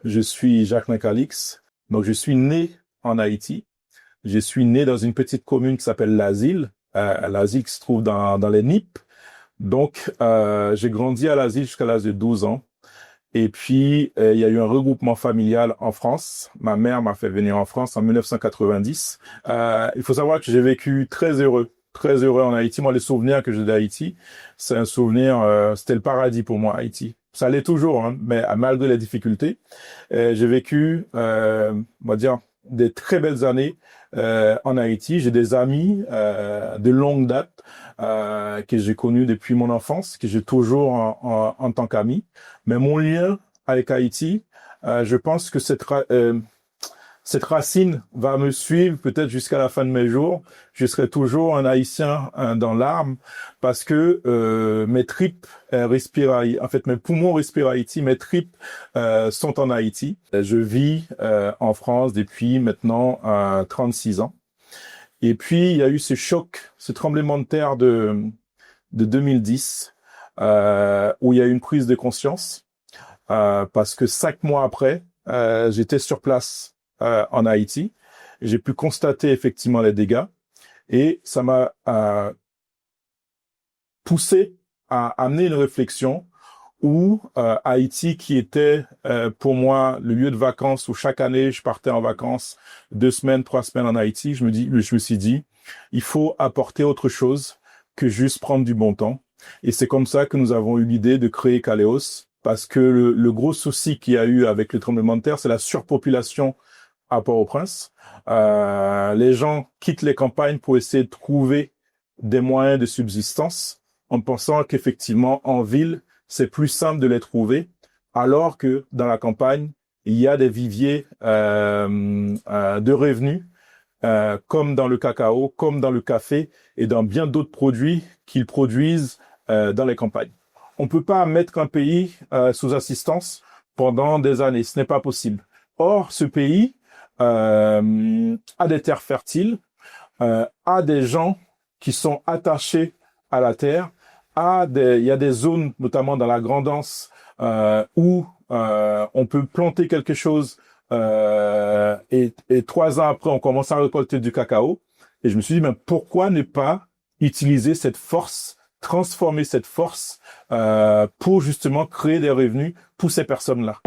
Je suis Jacques Calix. Donc, je suis né en Haïti. Je suis né dans une petite commune qui s'appelle l'Asile. L'Asile qui se trouve dans les Nippes. Donc, j'ai grandi à l'Asile jusqu'à l'âge de 12 ans. Et puis, il y a eu un regroupement familial en France. Ma mère m'a fait venir en France en 1990. Il faut savoir que j'ai vécu très heureux en Haïti. Moi, les souvenirs que j'ai d'Haïti, c'est un souvenir, c'était le paradis pour moi, Haïti. Ça l'est toujours, hein, mais malgré les difficultés, j'ai vécu, on va dire, des très belles années en Haïti. J'ai des amis de longue date que j'ai connus depuis mon enfance, que j'ai toujours en tant qu'amis. Mais mon lien avec Haïti, je pense que cette racine va me suivre peut-être jusqu'à la fin de mes jours. Je serai toujours un Haïtien dans l'âme parce que mes tripes respirent Haïti. En fait, mes poumons respirent Haïti. Mes tripes sont en Haïti. Je vis en France depuis maintenant 36 ans. Et puis, il y a eu ce choc, ce tremblement de terre de 2010 où il y a eu une prise de conscience parce que 5 mois après, j'étais sur place en Haïti. J'ai pu constater effectivement les dégâts et ça m'a poussé à amener une réflexion où Haïti, qui était pour moi le lieu de vacances où chaque année je partais en vacances 2 semaines, 3 semaines en Haïti, je me suis dit, il faut apporter autre chose que juste prendre du bon temps. Et c'est comme ça que nous avons eu l'idée de créer Kaleos, parce que le gros souci qu'il y a eu avec le tremblement de terre, c'est la surpopulation à Port-au-Prince. Les gens quittent les campagnes pour essayer de trouver des moyens de subsistance en pensant qu'effectivement, en ville, c'est plus simple de les trouver, alors que dans la campagne, il y a des viviers de revenus, comme dans le cacao, comme dans le café et dans bien d'autres produits qu'ils produisent dans les campagnes. On ne peut pas mettre un pays sous assistance pendant des années, ce n'est pas possible. Or, ce pays a des terres fertiles, a des gens qui sont attachés à la terre, il y a des zones, notamment dans la Grand'Anse, où on peut planter quelque chose et 3 ans après, on commence à récolter du cacao. Et je me suis dit, mais pourquoi ne pas utiliser cette force, transformer cette force pour justement créer des revenus pour ces personnes-là.